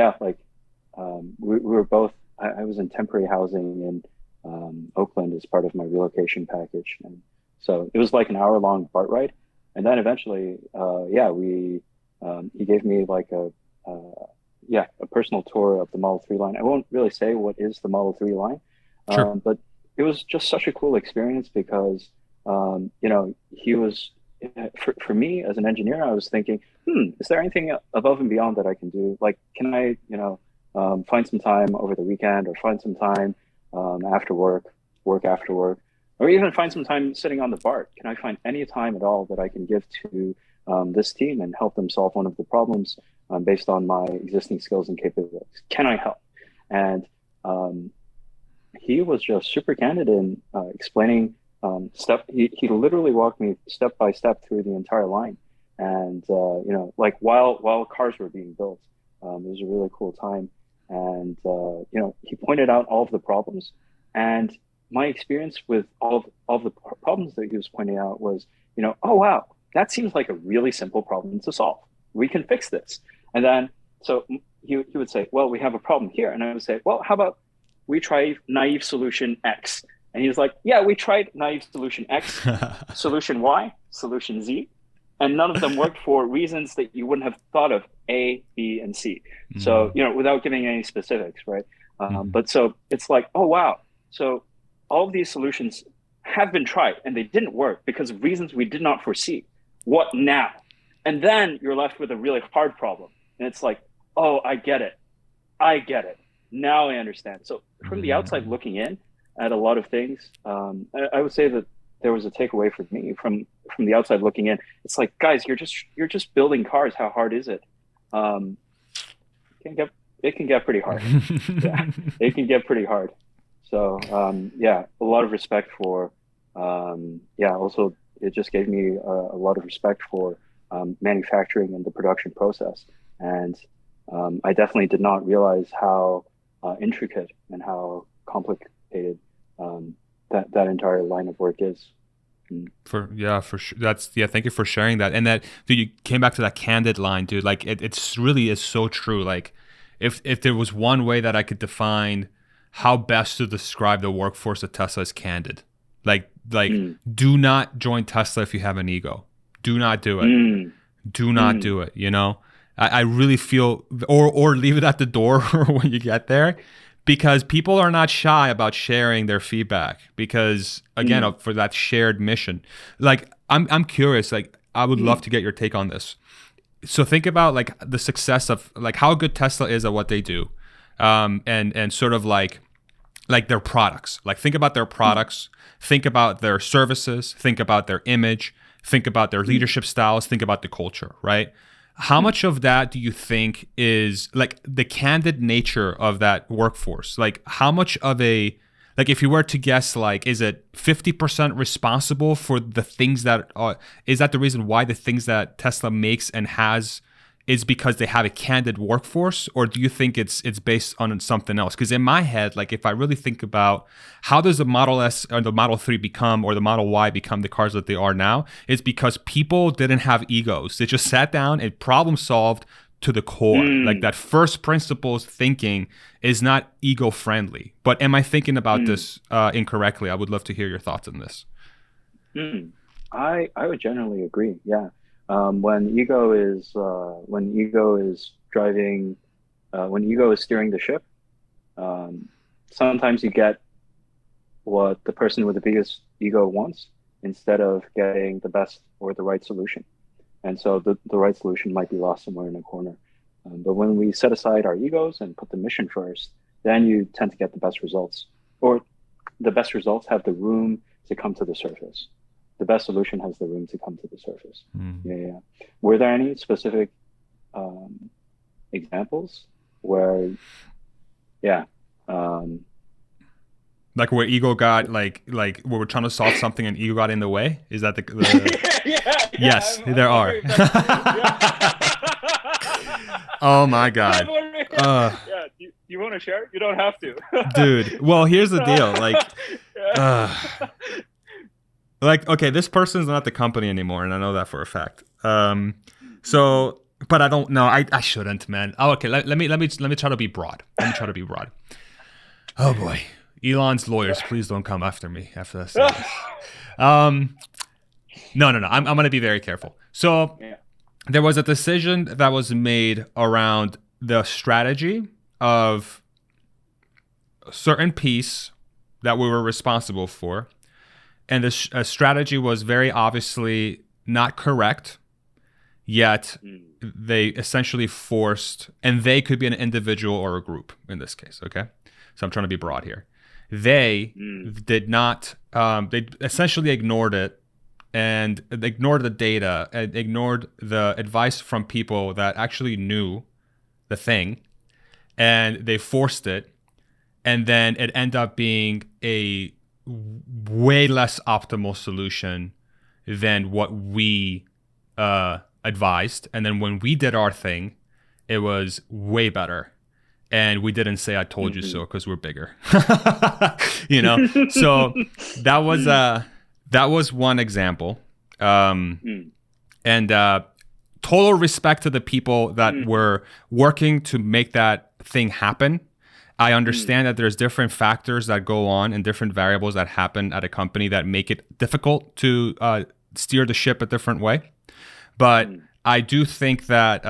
Speaker 1: were both. I was in temporary housing in Oakland as part of my relocation package, and so it was like an hour-long BART ride.
Speaker 2: And then eventually, he gave me like a personal tour of the Model 3 line. I won't really say what is the Model 3 line,
Speaker 3: Sure.
Speaker 2: but it was just such a cool experience because, he was, for me as an engineer, I was thinking, is there anything above and beyond that I can do? Like, can I, find some time over the weekend or find some time after work after work, or even find some time sitting on the BART? Can I find any time at all that I can give to this team and help them solve one of the problems based on my existing skills and capabilities? Can I help? And he was just super candid in explaining he literally walked me step by step through the entire line. And, like while cars were being built, it was a really cool time. And, he pointed out all of the problems. And my experience with all of the problems that he was pointing out was, oh, wow, that seems like a really simple problem to solve. We can fix this. And then, so he would say, well, we have a problem here. And I would say, well, how about we try naive solution X? And he was like, yeah, we tried naive solution X, solution Y, solution Z, and none of them worked for reasons that you wouldn't have thought of, A, B, and C. So, without giving any specifics, right? But so it's like, oh, wow. So all of these solutions have been tried and they didn't work because of reasons we did not foresee. What now? And then you're left with a really hard problem. And it's like, oh, I get it. Now I understand. So from the outside looking in at a lot of things, I would say that there was a takeaway for me from the outside looking in. It's like, guys, you're just building cars. How hard is it? It can get pretty hard. Yeah, it can get pretty hard. So a lot of respect for, also it just gave me a lot of respect for manufacturing and the production process. And I definitely did not realize how intricate and how complicated that entire line of work is.
Speaker 3: For sure. Thank you for sharing that. And that, dude, you came back to that candid line, dude. Like it's really is so true. Like if there was one way that I could define how best to describe the workforce at Tesla is candid. Like do not join Tesla if you have an ego. Do not do it. Do not do it. I really feel, or leave it at the door when you get there, because people are not shy about sharing their feedback because, again, for that shared mission. Like, I'm curious, like, I would love to get your take on this. So think about like the success of like how good Tesla is at what they do. And sort of like their products. Like think about their products, think about their services, think about their image, think about their leadership styles, think about the culture, right? How much of that do you think is like the candid nature of that workforce? Like how much of like if you were to guess, like, is it 50% responsible for the things that is that the reason why the things that Tesla makes and has is because they have a candid workforce? Or do you think it's based on something else? Because in my head, like if I really think about how does the Model S or the Model 3 become, or the Model Y become the cars that they are now, it's because people didn't have egos. They just sat down and problem solved to the core. Like that first principles thinking is not ego friendly. But am I thinking about this incorrectly? I would love to hear your thoughts on this.
Speaker 2: I would generally agree. Yeah. When ego is driving, when ego is steering the ship, sometimes you get what the person with the biggest ego wants instead of getting the best or the right solution. And so the right solution might be lost somewhere in a corner. But when we set aside our egos and put the mission first, then you tend to get the best results, or the best results have the room to come to the surface. The best solution has the room to come to the surface. Yeah. Were there any specific examples where,
Speaker 3: like where ego got like where we're trying to solve something and ego got in the way? Is that the yes, there are. Oh my God.
Speaker 2: Do you want to share? You don't have to.
Speaker 3: Dude, well, here's the deal. Like, okay, this person's not the company anymore, and I know that for a fact. So, but I don't know. I shouldn't, man. Oh, okay. Let me try to be broad. Oh boy, Elon's lawyers, please don't come after me after this. No. I'm going to be very careful. So there was a decision that was made around the strategy of a certain piece that we were responsible for. And the strategy was very obviously not correct, yet they essentially forced, and they could be an individual or a group in this case, okay? So I'm trying to be broad here. They did not, they essentially ignored it, and ignored the data, and ignored the advice from people that actually knew the thing, and they forced it, and then it ended up being a way less optimal solution than what we advised. And then when we did our thing, it was way better. And we didn't say "I told you so" because we're bigger, you know. So that was one example. And total respect to the people that were working to make that thing happen. I understand that there's different factors that go on and different variables that happen at a company that make it difficult to steer the ship a different way. But I do think that,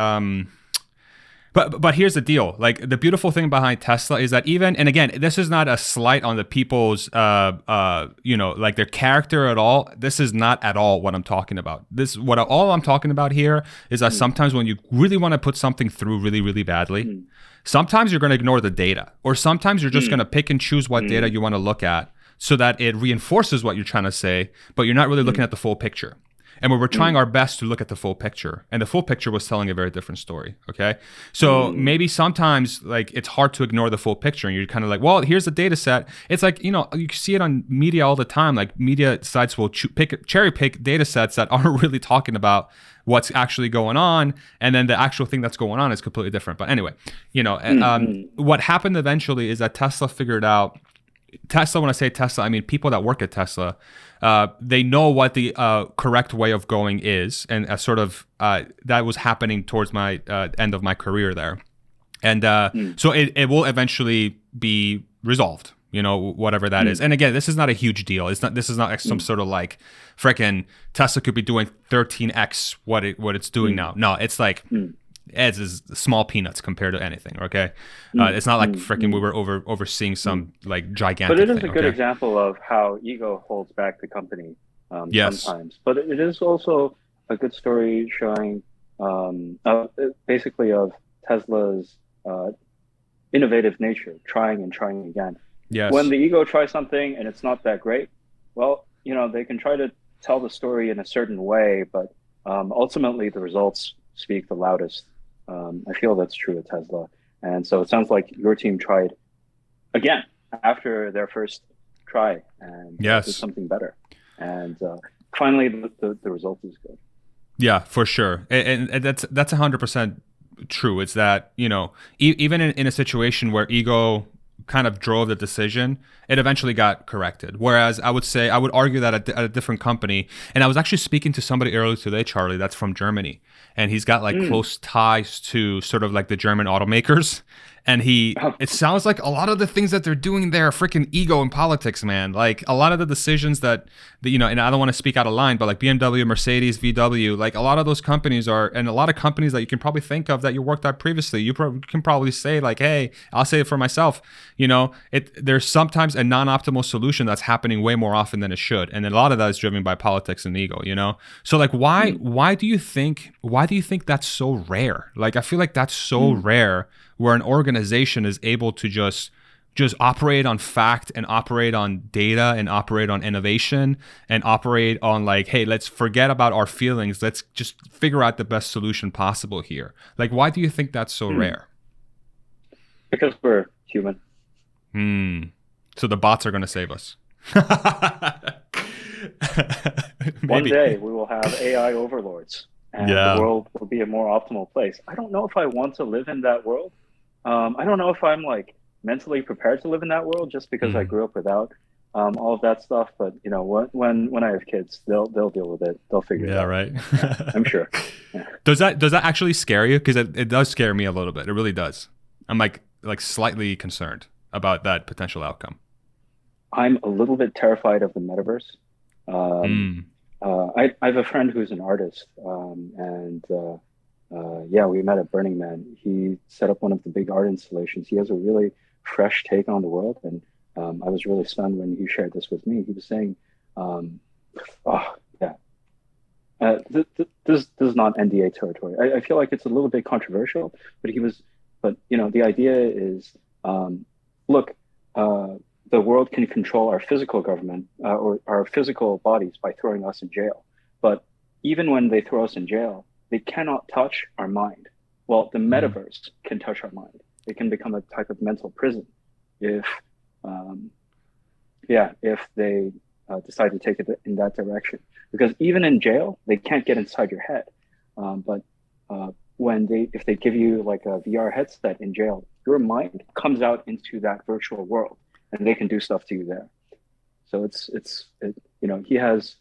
Speaker 3: but here's the deal. Like, the beautiful thing behind Tesla is that even, and again, this is not a slight on the people's, like their character at all. This is not at all what I'm talking about. All I'm talking about here is that sometimes when you really want to put something through really, really badly, sometimes you're going to ignore the data, or sometimes you're just going to pick and choose what data you want to look at so that it reinforces what you're trying to say, but you're not really looking at the full picture. And we were trying our best to look at the full picture, and the full picture was telling a very different story. Okay. So maybe sometimes, like, it's hard to ignore the full picture, and you're kind of like, well, here's the data set. It's like, you see it on media all the time. Like, media sites will cherry pick data sets that aren't really talking about what's actually going on. And then the actual thing that's going on is completely different. But anyway, what happened eventually is that Tesla figured out, when I say Tesla, I mean people that work at Tesla, they know what the correct way of going is, and that was happening towards my end of my career there, and so it will eventually be resolved, whatever that is. And again, this is not a huge deal. This is not like some sort of like freaking Tesla could be doing 13x what it's doing now. No, it's like it's small peanuts compared to anything. Okay, it's not like freaking we were overseeing some like gigantic.
Speaker 2: But it is
Speaker 3: thing,
Speaker 2: a good example of how ego holds back the company sometimes. But it is also a good story showing basically of Tesla's innovative nature, trying and trying again.
Speaker 3: Yes.
Speaker 2: When the ego tries something and it's not that great, well, they can try to tell the story in a certain way, but ultimately the results speak the loudest. I feel that's true at Tesla. And so it sounds like your team tried again after their first try and did something better. And finally, the result is good.
Speaker 3: Yeah, for sure. And that's 100% true. It's that, even in a situation where ego kind of drove the decision, it eventually got corrected. Whereas I would argue that at a different company, and I was actually speaking to somebody earlier today, Charlie, that's from Germany, and he's got like close ties to sort of like the German automakers. And it sounds like a lot of the things that they're doing there are freaking ego and politics, man. Like a lot of the decisions that and I don't want to speak out of line, but like BMW, Mercedes, VW, like a lot of those companies and a lot of companies that you can probably think of that you worked at previously, you can probably say like, hey, I'll say it for myself, there's sometimes a non-optimal solution that's happening way more often than it should. And a lot of that is driven by politics and ego, So like, why do you think that's so rare? Like, I feel like that's so rare, where an organization is able to just operate on fact and operate on data and operate on innovation and operate on like, hey, let's forget about our feelings. Let's just figure out the best solution possible here. Like, why do you think that's so rare?
Speaker 2: Because we're human.
Speaker 3: So the bots are going to save us.
Speaker 2: One day we will have AI overlords, and the world will be a more optimal place. I don't know if I want to live in that world. I don't know if I'm like mentally prepared to live in that world, just because I grew up without all of that stuff. But when I have kids, they'll deal with it. They'll figure it out.
Speaker 3: Right.
Speaker 2: I'm sure. Yeah.
Speaker 3: Does that actually scare you? Because it does scare me a little bit. It really does. I'm like slightly concerned about that potential outcome.
Speaker 2: I'm a little bit terrified of the metaverse. I have a friend who's an artist, and yeah, we met at Burning Man. He set up one of the big art installations. He has a really fresh take on the world, and I was really stunned when he shared this with me. He was saying, "Oh, yeah, this is not NDA territory. I feel like it's a little bit controversial, but the idea is, look, the world can control our physical government or our physical bodies by throwing us in jail. But even when they throw us in jail, they cannot touch our mind. Well, the metaverse can touch our mind. It can become a type of mental prison if they decide to take it in that direction. Because even in jail, they can't get inside your head. But if they give you like a VR headset in jail, your mind comes out into that virtual world, and they can do stuff to you there. So he has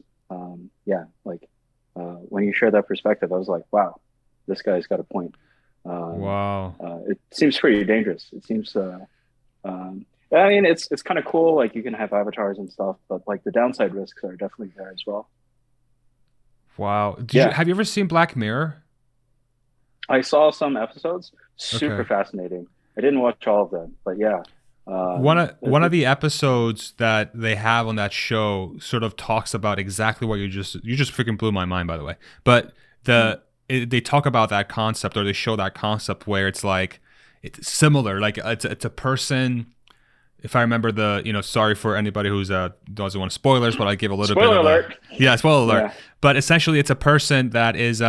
Speaker 2: when you share that perspective, I was like, wow, this guy's got a point.
Speaker 3: Wow.
Speaker 2: It seems pretty dangerous. It seems it's kind of cool, like you can have avatars and stuff, but like the downside risks are definitely there as well.
Speaker 3: Wow. Have you ever seen Black Mirror?
Speaker 2: I saw some episodes. Super fascinating. I didn't watch all of them, but yeah.
Speaker 3: One of the episodes that they have on that show sort of talks about exactly what you just freaking blew my mind, by the way. But they talk about that concept, or they show that concept where it's like it's similar. Like it's a person. If I remember sorry for anybody who's doesn't want spoilers, but I give a little
Speaker 2: spoiler alert.
Speaker 3: Spoiler alert. Yeah. But essentially, it's a person that is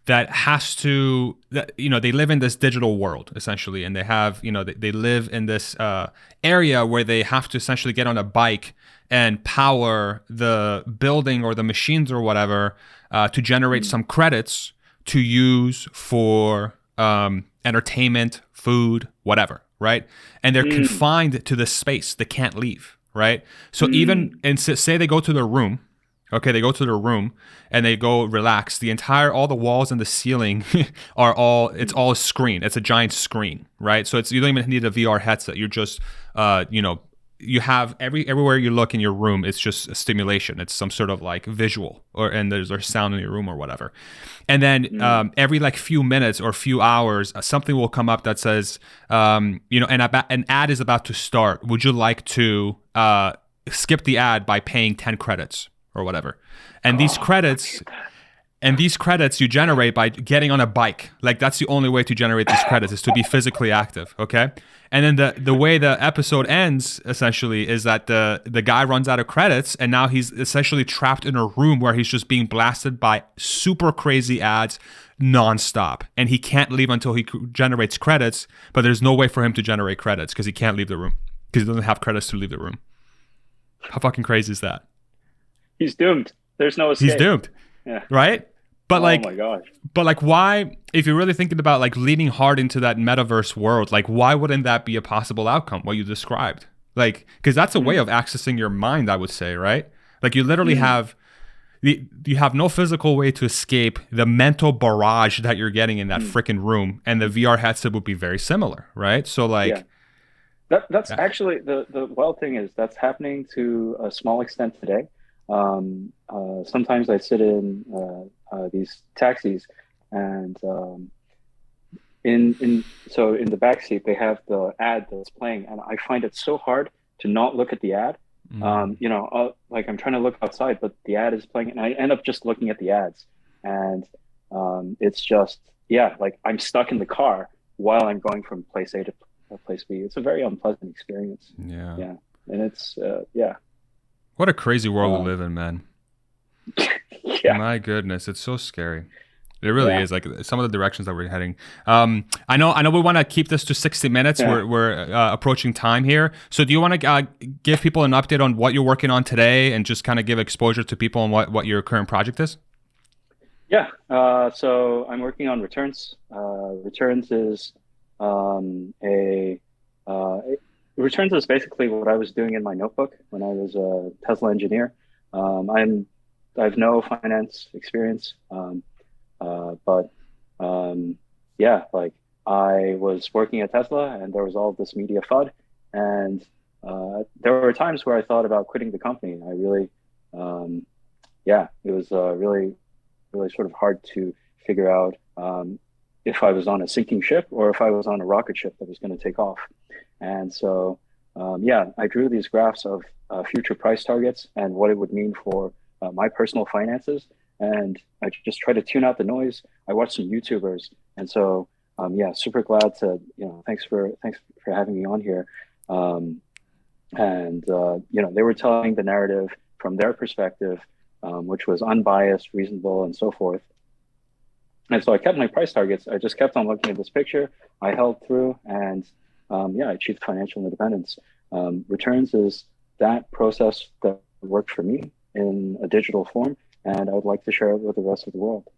Speaker 3: that has to, they live in this digital world essentially, and they have, they live in this area where they have to essentially get on a bike and power the building or the machines or whatever to generate some credits to use for entertainment, food, whatever, right? And they're confined to this space; they can't leave, right? So say they go to their room. Okay, they go to their room and they go relax. All the walls and the ceiling it's all a screen. It's a giant screen, right? So you don't even need a VR headset. You're just, you have everywhere you look in your room, it's just a stimulation. It's some sort of like visual and there's sound in your room or whatever. And then every like few minutes or few hours, something will come up that says, an ad is about to start. Would you like to skip the ad by paying 10 credits? Or whatever. And these credits you generate by getting on a bike. Like that's the only way to generate these credits, is to be physically active. Okay. And then the way the episode ends essentially is that the guy runs out of credits, and now he's essentially trapped in a room where he's just being blasted by super crazy ads nonstop. And he can't leave until he generates credits, but there's no way for him to generate credits because he can't leave the room because he doesn't have credits to leave the room. How fucking crazy is that?
Speaker 2: He's doomed. There's no escape.
Speaker 3: He's doomed.
Speaker 2: Yeah.
Speaker 3: Right? But
Speaker 2: oh my gosh.
Speaker 3: But like, why, if you're really thinking about like leaning hard into that metaverse world, like why wouldn't that be a possible outcome, what you described? Like, because that's a way of accessing your mind, I would say, right? Like you literally you have no physical way to escape the mental barrage that you're getting in that freaking room, and the VR headset would be very similar, right? So like,
Speaker 2: that's actually the wild thing is that's happening to a small extent today. Sometimes I sit in these taxis, and in the back seat they have the ad that's playing, and I find it so hard to not look at the ad. Like I'm trying to look outside, but the ad is playing, and I end up just looking at the ads, and it's just like I'm stuck in the car while I'm going from place A to place B. It's a very unpleasant experience. And it's
Speaker 3: What a crazy world we live in, man. My goodness, it's so scary. It really is, like some of the directions that we're heading. I know we want to keep this to 60 minutes. We're approaching time here. So do you want to give people an update on what you're working on today and just kind of give exposure to people on what your current project is?
Speaker 2: Yeah. So I'm working on returns. Returns is Returns is basically what I was doing in my notebook when I was a Tesla engineer. I have no finance experience, but like I was working at Tesla, and there was all this media FUD, and there were times where I thought about quitting the company. I really,
Speaker 1: yeah, it was really, really sort of hard to figure out if I was on a sinking ship or if I was on a rocket ship that was going to take off. And so, yeah, I drew these graphs of future price targets and what it would mean for my personal finances. And I just try to tune out the noise. I watched some YouTubers. And so, yeah, super glad to, thanks for having me on here. They were telling the narrative from their perspective, which was unbiased, reasonable, and so forth. And so I kept my price targets. I just kept on looking at this picture. I held through, and I achieved financial independence. Returns is that process that worked for me in a digital form, and I would like to share it with the rest of the world.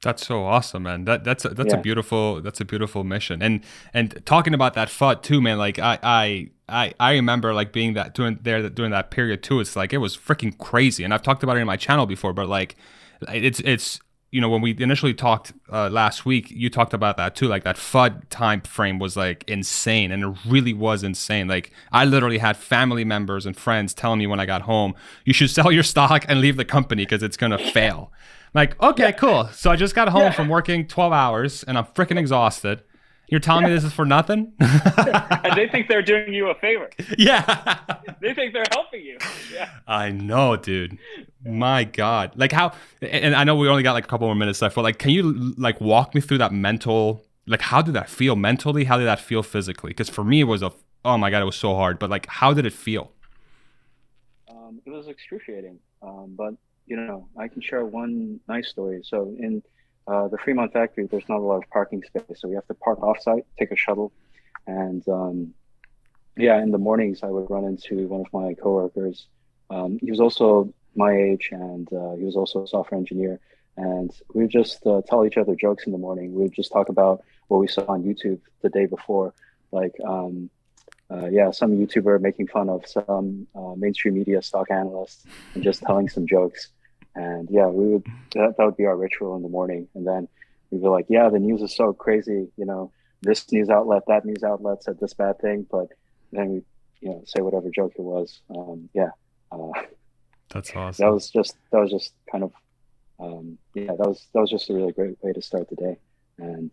Speaker 3: That's so awesome, man. That's a beautiful mission. And talking about that FUD too, man. Like I remember like being during that period too. It's like it was freaking crazy. And I've talked about it in my channel before, but like it's when we initially talked last week, you talked about that too. Like that FUD time frame was like insane, and it really was insane. Like I literally had family members and friends telling me when I got home, you should sell your stock and leave the company because it's gonna fail. Like, okay, cool. So I just got home from working 12 hours and I'm freaking exhausted. You're telling me this is for nothing?
Speaker 1: And they think they're doing you a favor.
Speaker 3: Yeah.
Speaker 1: They think they're helping you. Yeah.
Speaker 3: I know, dude. My God. Like how, and I know we only got like a couple more minutes left, but like, can you like walk me through that mental, like how did that feel mentally? How did that feel physically? Because for me, it was oh my God, it was so hard. But like, how did it feel?
Speaker 1: It was excruciating. But I can share one nice story. So in the Fremont factory, there's not a lot of parking space. So we have to park offsite, take a shuttle. And in the mornings, I would run into one of my coworkers. He was also my age, and he was also a software engineer. And we would just tell each other jokes in the morning. We would just talk about what we saw on YouTube the day before. Like, some YouTuber making fun of some mainstream media stock analyst and just telling some jokes. And yeah, that would be our ritual in the morning. And then we'd be like, yeah, the news is so crazy. This news outlet, that news outlet said this bad thing, but then we, say whatever joke it was.
Speaker 3: That's awesome.
Speaker 1: That was just kind of, that was just a really great way to start the day. And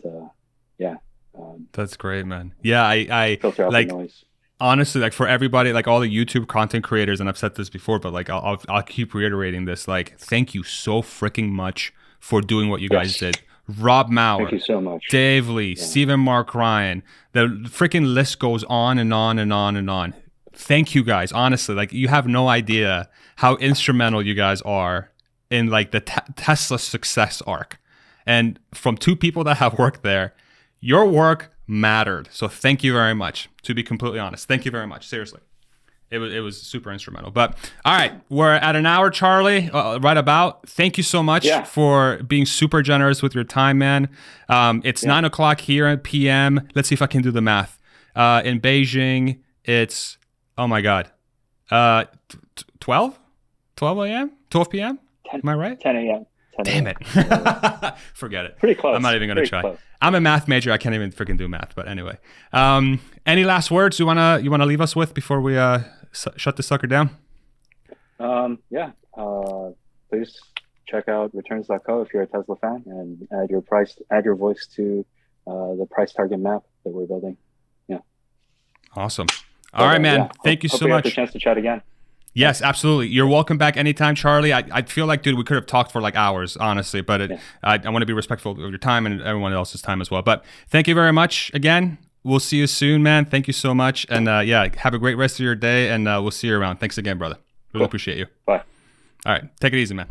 Speaker 3: that's great, man. Yeah. I
Speaker 1: filter out
Speaker 3: like,
Speaker 1: the noise.
Speaker 3: Honestly, like for everybody, like all the YouTube content creators, and I've said this before, but like I'll keep reiterating this. Like, thank you so freaking much for doing what you guys did. Rob Maurer,
Speaker 1: thank you so much.
Speaker 3: Dave Lee, Stephen Mark Ryan. The freaking list goes on and on and on and on. Thank you guys. Honestly, like you have no idea how instrumental you guys are in like the Tesla success arc. And from two people that have worked there, your work mattered. So thank you very much. To be completely honest, thank you very much. Seriously, it was super instrumental. But all right, we're at an hour, Charlie. Right about. Thank you so much for being super generous with your time, man. It's 9 o'clock here at PM. Let's see if I can do the math. In Beijing, it's oh my God, 12 a.m., 12 p.m. Am I right?
Speaker 1: 10 a.m.
Speaker 3: Damn it. Forget it.
Speaker 1: Pretty close.
Speaker 3: I'm not even going to try.
Speaker 1: Close.
Speaker 3: I'm a math major. I can't even freaking do math. But anyway, any last words you wanna leave us with before we shut this sucker down?
Speaker 1: Please check out returns.co if you're a Tesla fan, and add your voice to the price target map that we're building. Yeah.
Speaker 3: Awesome. All right, man. Thank you so much.
Speaker 1: Have the chance to chat again.
Speaker 3: Yes, absolutely. You're welcome back anytime, Charlie. I feel like, dude, we could have talked for like hours, honestly, but I want to be respectful of your time and everyone else's time as well. But thank you very much again. We'll see you soon, man. Thank you so much. And have a great rest of your day, and we'll see you around. Thanks again, brother. Really appreciate you.
Speaker 1: Bye.
Speaker 3: All right. Take it easy, man.